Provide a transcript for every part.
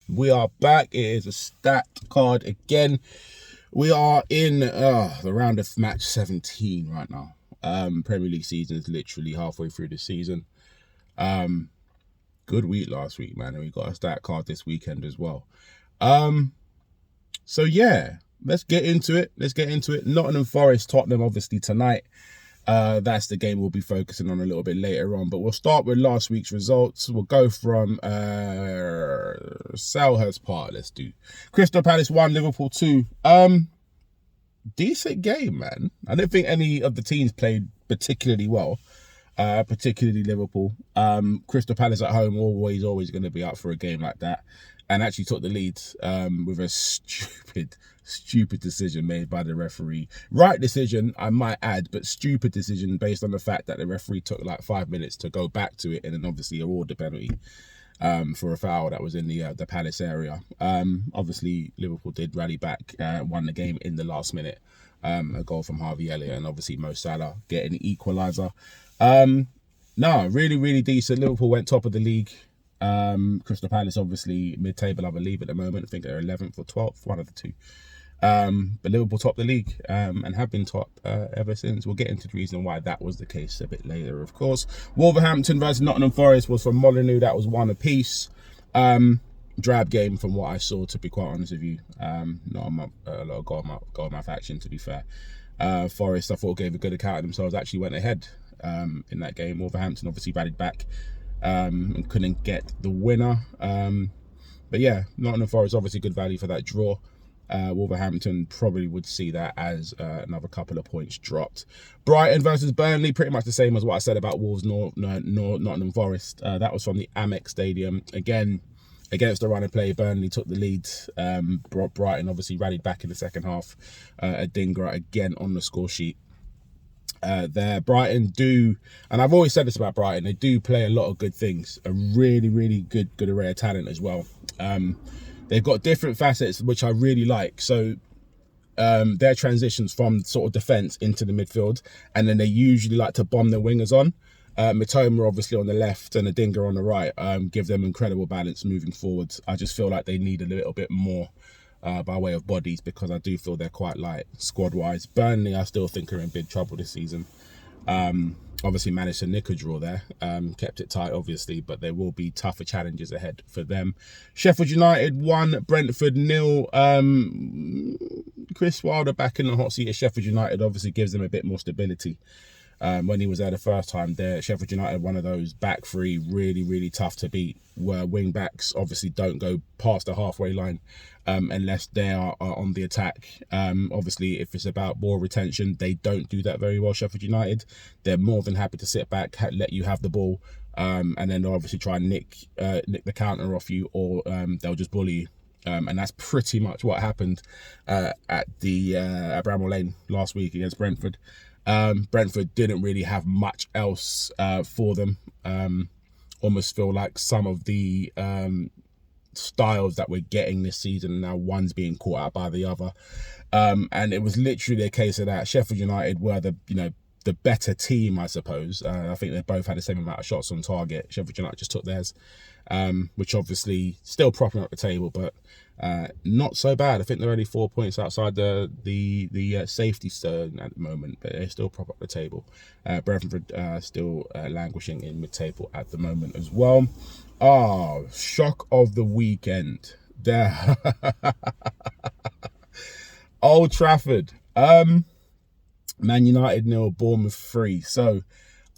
We are back. It is a stat card again. We are in the round of match 17 right now. Premier League season is literally halfway through the season. Good week last week, man, and we got a stat card this weekend as well. So yeah, let's get into it. Nottingham Forest, Tottenham, obviously tonight. That's the game we'll be focusing on a little bit later on. But we'll start with last week's results. We'll go from Selhurst Park. Let's do Crystal Palace 1, Liverpool 2. Decent game, man. I don't think any of the teams played particularly well. Particularly Liverpool. Crystal Palace at home always going to be up for a game like that, and actually took the lead with a stupid decision made by the referee. Right decision, I might add, but stupid decision based on the fact that the referee took like 5 minutes to go back to it and then obviously award the penalty for a foul that was in the Palace area. Obviously Liverpool did rally back, won the game in the last minute. A goal from Harvey Elliott and obviously Mo Salah getting the equaliser. No, really decent. Liverpool went top of the league. Crystal Palace obviously mid-table, I believe, at the moment. I think they're 11th or 12th, one of the two. But Liverpool top the league and have been top ever since. We'll get into the reason why that was the case a bit later, of course. Wolverhampton versus Nottingham Forest was from Molineux. That was 1 apiece. Drab game from what I saw, to be quite honest with you. Not a lot of goal mouth action, to be fair. Forest, I thought, gave a good account of themselves, actually went ahead in that game. Wolverhampton obviously rallied back and couldn't get the winner. But yeah, Nottingham Forest obviously good value for that draw. Wolverhampton probably would see that as another couple of points dropped. Brighton versus Burnley, pretty much the same as what I said about Wolves, Nottingham Forest. That was from the Amex Stadium. Again, against the run and play, Burnley took the lead. Brighton obviously rallied back in the second half. Adingra again on the score sheet. There, Brighton do, and I've always said this about Brighton, they do play a lot of good things. A really good array of talent as well. They've got different facets, which I really like. So their transitions from sort of defence into the midfield, and then they usually like to bomb their wingers on. Mitoma obviously on the left and Adingra on the right, give them incredible balance moving forwards. I just feel like they need a little bit more by way of bodies, because I do feel they're quite light squad-wise. Burnley, I still think, are in big trouble this season. Obviously managed to nick a draw there, kept it tight obviously, but there will be tougher challenges ahead for them. Sheffield United 1, Brentford 0. Chris Wilder back in the hot seat at Sheffield United obviously gives them a bit more stability. When he was there the first time there, Sheffield United, one of those back three, really tough to beat, where wing backs obviously don't go past the halfway line unless they are on the attack. Obviously, if it's about ball retention, they don't do that very well, Sheffield United. They're more than happy to sit back, let you have the ball, and then they'll obviously try and nick the counter off you, or they'll just bully you. And that's pretty much what happened at Bramall Lane last week against Brentford. Brentford didn't really have much else for them. Almost feel like some of the styles that we're getting this season now, one's being caught out by the other. And it was literally a case of that. Sheffield United were the better team, I suppose. I think they both had the same amount of shots on target. Sheffield United just took theirs, which obviously still propping up the table, but not so bad. I think they're only 4 points outside the safety zone at the moment, but they still prop up the table. Brentford still languishing in mid-table at the moment as well. Shock of the weekend there. Old Trafford. Man United 0, Bournemouth 3. So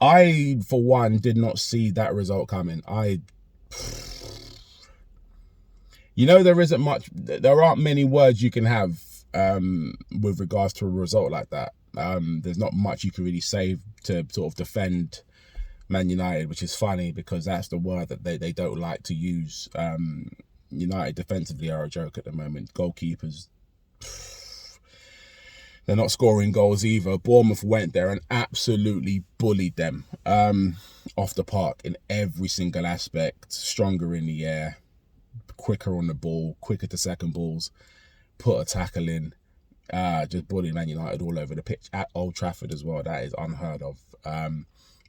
I, for one, did not see that result coming. There aren't many words you can have with regards to a result like that. There's not much you can really say to sort of defend Man United, which is funny because that's the word that they don't like to use. United defensively are a joke at the moment. Goalkeepers, they're not scoring goals either. Bournemouth went there and absolutely bullied them off the park in every single aspect. Stronger in the air, quicker on the ball, quicker to second balls, put a tackle in, just bullying Man United all over the pitch at Old Trafford as well. That is unheard of.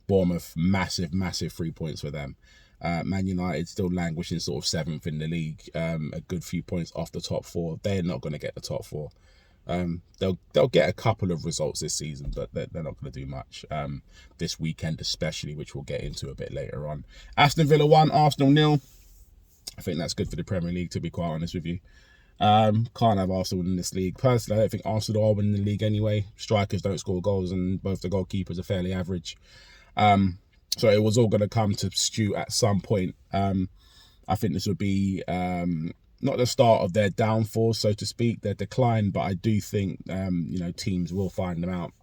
Bournemouth, massive 3 points for them. Man United still languishing sort of 7th in the league, a good few points off the top 4. They're not going to get the top 4. They'll get a couple of results this season, but they're not going to do much this weekend especially, which we'll get into a bit later on. Aston Villa 1, Arsenal 0. I think that's good for the Premier League, to be quite honest with you. Can't have Arsenal in this league. Personally, I don't think Arsenal are winning the league anyway. Strikers don't score goals, and both the goalkeepers are fairly average. So it was all going to come to stew at some point. I think this would be not the start of their downfall, so to speak, their decline, but I do think teams will find them out.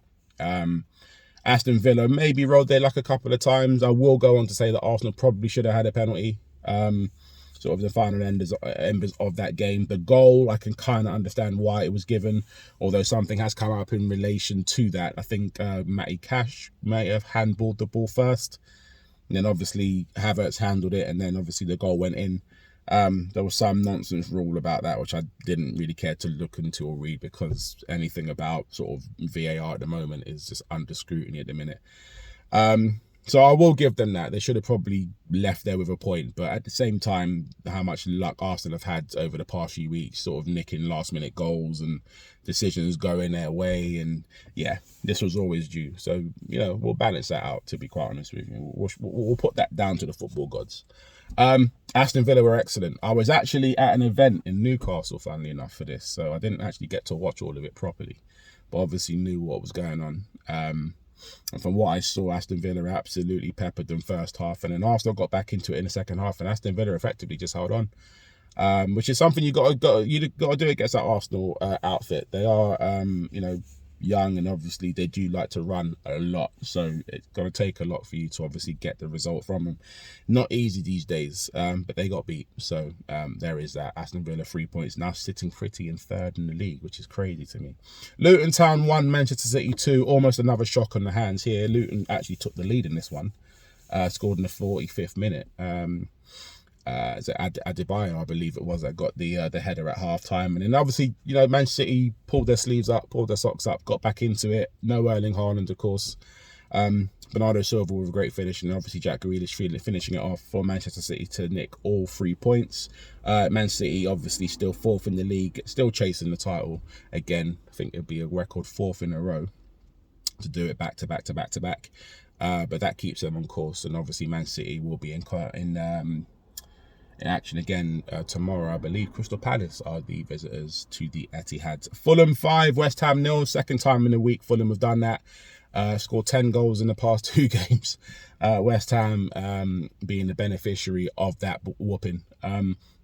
Aston Villa maybe rode their luck a couple of times. I will go on to say that Arsenal probably should have had a penalty. Sort of the final embers of that game. The goal, I can kind of understand why it was given, although something has come up in relation to that. I think Matty Cash may have handballed the ball first, and then obviously Havertz handled it, and then obviously the goal went in. There was some nonsense rule about that, which I didn't really care to look into or read, because anything about sort of VAR at the moment is just under scrutiny at the minute. So I will give them that. They should have probably left there with a point. But at the same time, how much luck Arsenal have had over the past few weeks, sort of nicking last-minute goals and decisions going their way. And yeah, this was always due. So, we'll balance that out, to be quite honest with you. We'll put that down to the football gods. Aston Villa were excellent. I was actually at an event in Newcastle, funnily enough, for this. So I didn't actually get to watch all of it properly, but obviously knew what was going on. And from what I saw, Aston Villa absolutely peppered them first half, and then Arsenal got back into it in the second half, and Aston Villa effectively just held on, which is something you got to do against that Arsenal outfit. They are, young, and obviously they do like to run a lot, so it's going to take a lot for you to obviously get the result from them. Not easy these days, but they got beat, so there is that. Aston Villa 3 points, now sitting pretty in third in the league, which is crazy to me. Luton Town 1, Manchester City 2. Almost another shock on the hands here. Luton actually took the lead in this one, scored in the 45th minute. Adebayo, I believe it was, that got the header at half time. And then obviously, Man City pulled their sleeves up, pulled their socks up, got back into it. No Erling Haaland, of course. Bernardo Silva with a great finish, and obviously Jack Grealish finishing it off for Manchester City to nick all 3 points. Man City obviously still 4th in the league, still chasing the title. Again, I think it'll be a record 4th in a row to do it back to back to back to back. But that keeps them on course, and obviously Man City will be in action again tomorrow. I believe Crystal Palace are the visitors to the Etihad. Fulham 5, West Ham 0. Second time in a week Fulham have done that. Scored 10 goals in the past 2 games. West Ham being the beneficiary of that whooping.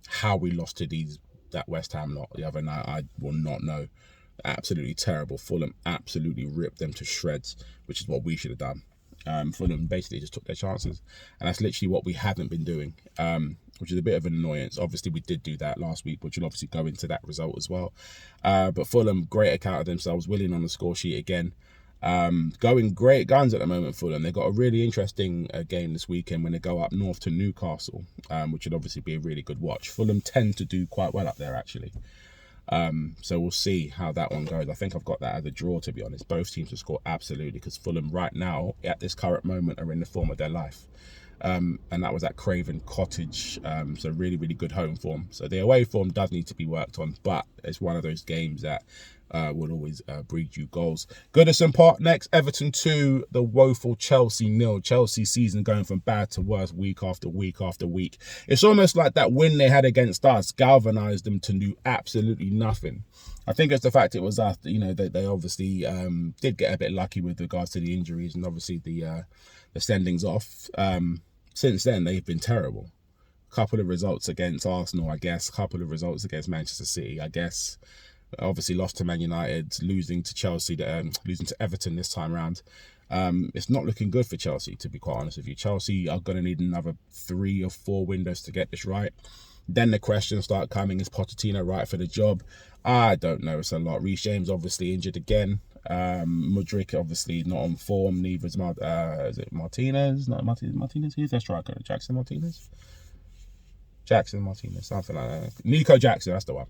How we lost to that West Ham lot the other night, I will not know. Absolutely terrible. Fulham absolutely ripped them to shreds, which is what we should have done. Fulham basically just took their chances, and that's literally what we haven't been doing, which is a bit of an annoyance. Obviously we did do that last week, which will obviously go into that result as well. But Fulham, great account of themselves, winning on the score sheet again. Going great guns at the moment, Fulham. They've got a really interesting game this weekend when they go up north to Newcastle, which would obviously be a really good watch. Fulham tend to do quite well up there, actually. So we'll see how that one goes. I think I've got that as a draw, to be honest. Both teams will score absolutely, because Fulham right now, at this current moment, are in the form of their life. And that was at Craven Cottage. So really, really good home form. So the away form does need to be worked on, but it's one of those games that will always breed you goals. Goodison Park next, Everton 2, the woeful Chelsea 0. Chelsea season going from bad to worse week after week after week. It's almost like that win they had against us galvanised them to do absolutely nothing. I think it's the fact it was us, they obviously did get a bit lucky with regards to the injuries and obviously the sendings off. Since then, they've been terrible. Couple of results against Arsenal, I guess. Couple of results against Manchester City, I guess. Obviously lost to Man United, losing to Chelsea, losing to Everton this time round. It's not looking good for Chelsea, to be quite honest with you. Chelsea are going to need another 3 or 4 windows to get this right. Then the questions start coming, is Pochettino right for the job? I don't know, it's a lot. Reece James obviously injured again. Mudryk obviously not on form, neither is Martinez? Not Martinez, who's their striker? Jackson Martinez, something like that. Nico Jackson, that's the one.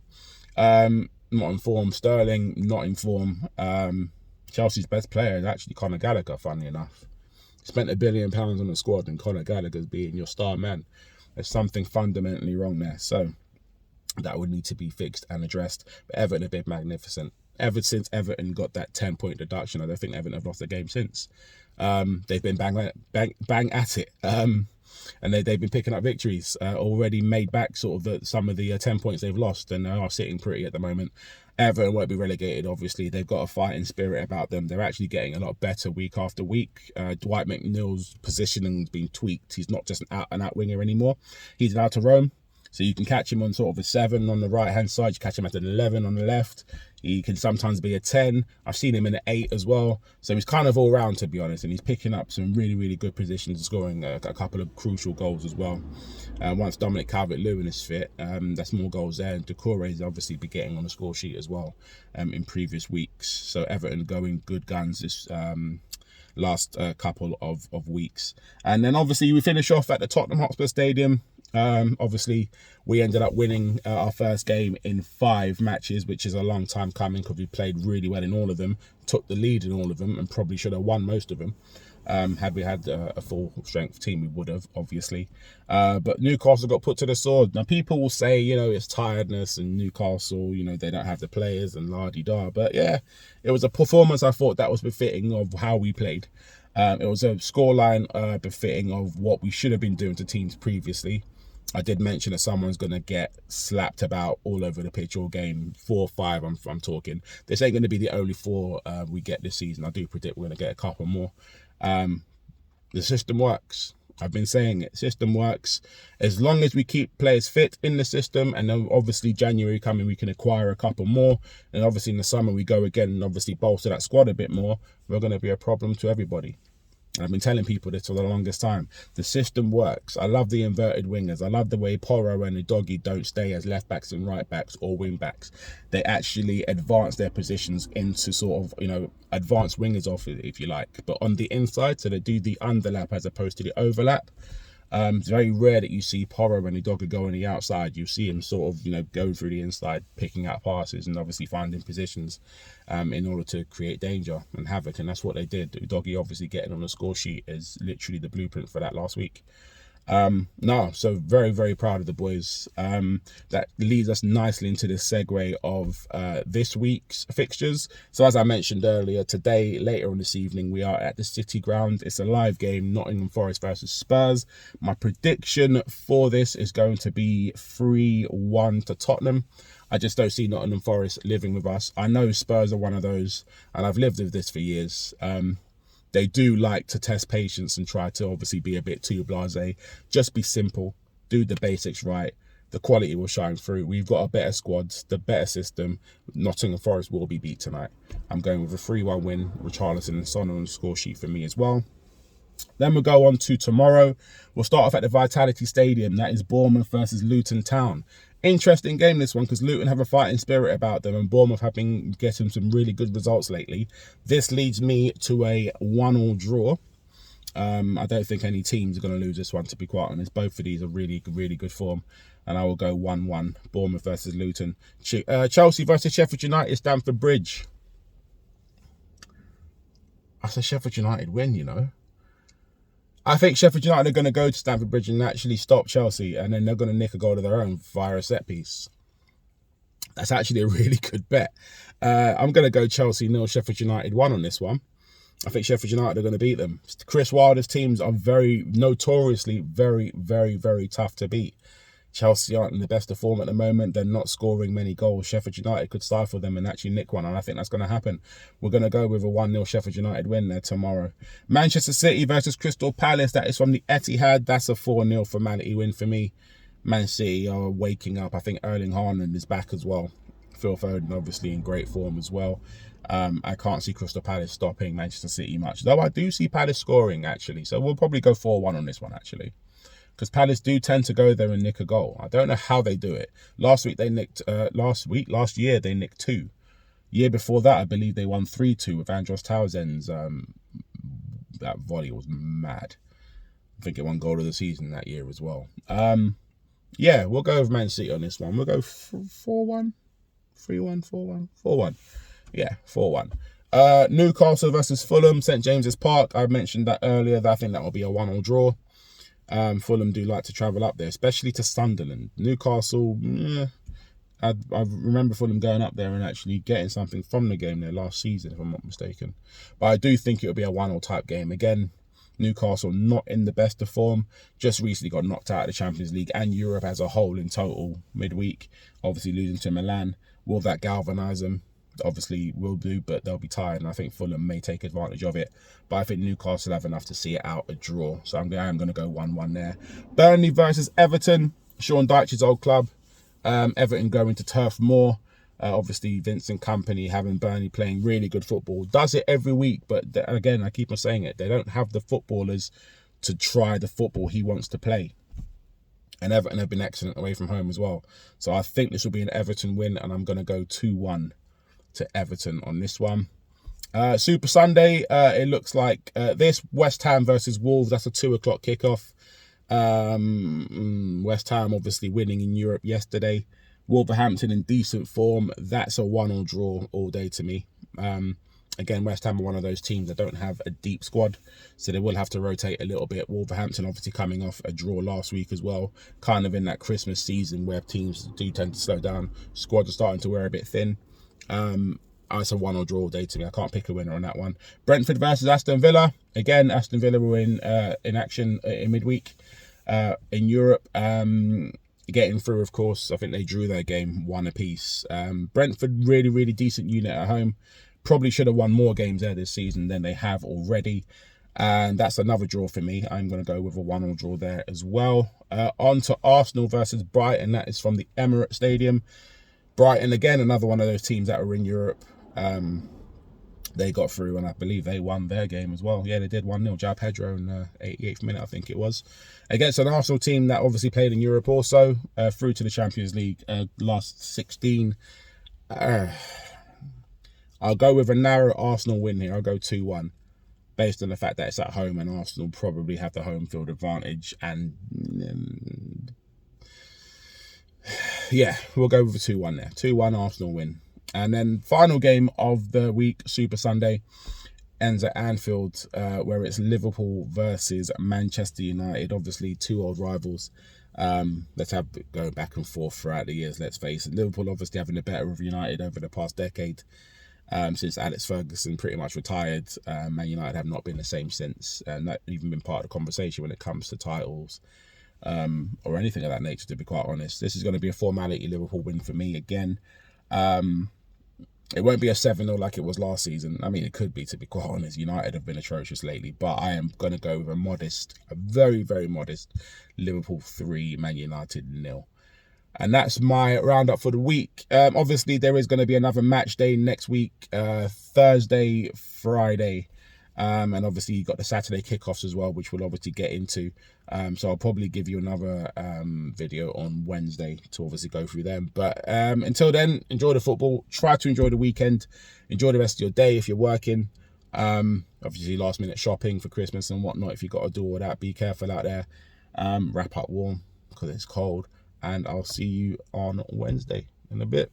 Not in form. Sterling not in form. Chelsea's best player is actually Conor Gallagher, funnily enough. Spent £1 billion on the squad and Conor Gallagher's being your star man. There's something fundamentally wrong there. So that would need to be fixed and addressed. But Everton have been magnificent. Ever since Everton got that 10-point deduction, I don't think Everton have lost a game since. They've been bang at it. And they've been picking up victories, already made back sort of some of the 10 points they've lost, and they are sitting pretty at the moment. Everton won't be relegated, obviously. They've got a fighting spirit about them. They're actually getting a lot better week after week. Dwight McNeil's positioning's been tweaked. He's not just an out-and-out winger anymore. He's allowed to roam. So you can catch him on sort of a 7 on the right-hand side. You catch him at an 11 on the left. He can sometimes be a 10. I've seen him in an 8 as well. So he's kind of all round, to be honest. And he's picking up some really, really good positions and scoring a couple of crucial goals as well. Once Dominic Calvert-Lewin is fit, that's more goals there. And Doucouré is obviously be getting on the score sheet as well in previous weeks. So Everton going good guns this last couple of weeks. And then obviously we finish off at the Tottenham Hotspur Stadium. Obviously we ended up winning our first game in 5 matches, which is a long time coming because we played really well in all of them, took the lead in all of them, and probably should have won most of them. Had we had a full strength team, we would have, obviously. But Newcastle got put to the sword. Now people will say, you know, it's tiredness and Newcastle, you know, they don't have the players and la-di-da. But yeah, it was a performance I thought that was befitting of how we played. It was a scoreline befitting of what we should have been doing to teams previously. I did mention that someone's going to get slapped about all over the pitch all game. 4 or 5, I'm talking. This ain't going to be the only 4 we get this season. I do predict we're going to get a couple more. The system works. I've been saying it. System works. As long as we keep players fit in the system, and then obviously January coming, we can acquire a couple more. And obviously in the summer we go again and obviously bolster that squad a bit more. We're going to be a problem to everybody. I've been telling people this for the longest time. The system works. I love the inverted wingers. I love the way Porro and the Doggy don't stay as left backs and right backs or wing backs. They actually advance their positions into sort of, you know, advanced wingers off, if you like. But on the inside, so they do the underlap as opposed to the overlap. It's very rare that you see Porro and the Dogger go on the outside. You see him sort of, you know, going through the inside, picking out passes and obviously finding positions in order to create danger and havoc. And that's what they did. Doggy obviously getting on the score sheet is literally the blueprint for that last week. So very, very proud of the boys. That leads us nicely into the segue of this week's fixtures. So as I mentioned earlier, today, later on this evening, we are at the City Ground. It's a live game, Nottingham Forest versus Spurs. My prediction for this is going to be 3-1 to Tottenham. I just don't see Nottingham Forest living with us. I know Spurs are one of those, and I've lived with this for years. They do like to test patience and try to obviously be a bit too blasé. Just be simple. Do the basics right. The quality will shine through. We've got a better squad, the better system. Nottingham Forest will be beat tonight. I'm going with a 3-1 win. Richarlison and Son on the score sheet for me as well. Then we'll go on to tomorrow. We'll start off at the Vitality Stadium. That is Bournemouth versus Luton Town. Interesting game, this one, because Luton have a fighting spirit about them and Bournemouth have been getting some really good results lately. This leads me to a 1-1 draw. I don't think any teams are going to lose this one, to be quite honest. Both of these are really, really good form. And I will go 1-1, Bournemouth versus Luton. Chelsea versus Sheffield United, Stamford Bridge. That's a Sheffield United win, you know. I think Sheffield United are going to go to Stamford Bridge and actually stop Chelsea, and then they're going to nick a goal of their own via a set piece. That's actually a really good bet. I'm going to go Chelsea 0, Sheffield United 1 on this one. I think Sheffield United are going to beat them. Chris Wilder's teams are notoriously very, very, very tough to beat. Chelsea aren't in the best of form at the moment. They're not scoring many goals. Sheffield United could stifle them and actually nick one, and I think that's going to happen. We're going to go with a 1-0 Sheffield United win there tomorrow. Manchester City versus Crystal Palace. That is from the Etihad. That's a 4-0 formality win for me. Man City are waking up. I think Erling Haaland is back as well. Phil Foden obviously in great form as well. I can't see Crystal Palace stopping Manchester City much, though I do see Palace scoring actually. So we'll probably go 4-1 on this one actually. Because Palace do tend to go there and nick a goal. I don't know how they do it. Last year they nicked 2. Year before that, I believe they won 3-2 with Andros Townsend's. That volley was mad. I think it won goal of the season that year as well. Yeah, we'll go with Man City on this one. We'll go 4-1, 3-1, 4-1, 4-1. Yeah, 4-1. Newcastle versus Fulham, St James's Park. I mentioned that earlier. That I think that will be a 1-1 draw. Fulham do like to travel up there, especially to Sunderland. Newcastle, I remember Fulham going up there and actually getting something from the game there last season, if I'm not mistaken. But I do think it'll be a 1-1 type game. Again, Newcastle not in the best of form. Just recently got knocked out of the Champions League and Europe as a whole in total midweek. Obviously losing to Milan. Will that galvanise them? Obviously will do, but they'll be tired, and I think Fulham may take advantage of it. But I think Newcastle have enough to see it out a draw. So I am going to go 1-1 there. Burnley versus Everton. Sean Dyche's old club. Everton going to Turf Moor. Obviously, Vincent Kompany having Burnley playing really good football. Does it every week, but again, I keep on saying it. They don't have the footballers to try the football he wants to play. And Everton have been excellent away from home as well. So I think this will be an Everton win, and I'm going to go 2-1 to Everton on this one. Super Sunday, it looks like this West Ham versus Wolves. That's a 2 o'clock kickoff. West Ham obviously winning in Europe yesterday. Wolverhampton in decent form. That's a 1-1 draw all day to me. Again, West Ham are one of those teams that don't have a deep squad, so they will have to rotate a little bit. Wolverhampton obviously coming off a draw last week as well, kind of in that Christmas season where teams do tend to slow down. Squads are starting to wear a bit thin. It's a 1-1 draw all day to me. I can't pick a winner on that one. Brentford versus Aston Villa. Again, Aston Villa were in action in midweek in Europe. Getting through, of course. I think they drew their game 1 apiece. Brentford, really, really decent unit at home. Probably should have won more games there this season than they have already. And that's another draw for me. I'm going to go with a 1-1 draw there as well. On to Arsenal versus Brighton. That is from the Emirates Stadium. Brighton, again, another one of those teams that were in Europe. They got through, and I believe they won their game as well. Yeah, they did 1-0. João Pedro in the 88th minute, I think it was. Against an Arsenal team that obviously played in Europe also. Through to the Champions League last 16. I'll go with a narrow Arsenal win here. I'll go 2-1. Based on the fact that it's at home and Arsenal probably have the home field advantage. And yeah, we'll go with a 2-1 there. 2-1 Arsenal win. And then final game of the week, Super Sunday, ends at Anfield, where it's Liverpool versus Manchester United. Obviously, 2 old rivals. Let's have going back and forth throughout the years, let's face it. Liverpool obviously having the better of United over the past decade. Since Alex Ferguson pretty much retired. Man United have not been the same since. And not even been part of the conversation when it comes to titles. Or anything of that nature, to be quite honest. This is going to be a formality Liverpool win for me again. It won't be a 7-0 like it was last season. I mean, it could be, to be quite honest. United have been atrocious lately. But I am going to go with a very, very modest Liverpool 3, Man United 0. And that's my roundup for the week. Obviously, there is going to be another match day next week, Thursday, Friday. And obviously, you've got the Saturday kickoffs as well, which we'll obviously get into. So I'll probably give you another video on Wednesday to obviously go through them. But until then, enjoy the football. Try to enjoy the weekend. Enjoy the rest of your day if you're working. Obviously, last minute shopping for Christmas and whatnot. If you've got to do all that, be careful out there. Wrap up warm because it's cold. And I'll see you on Wednesday in a bit.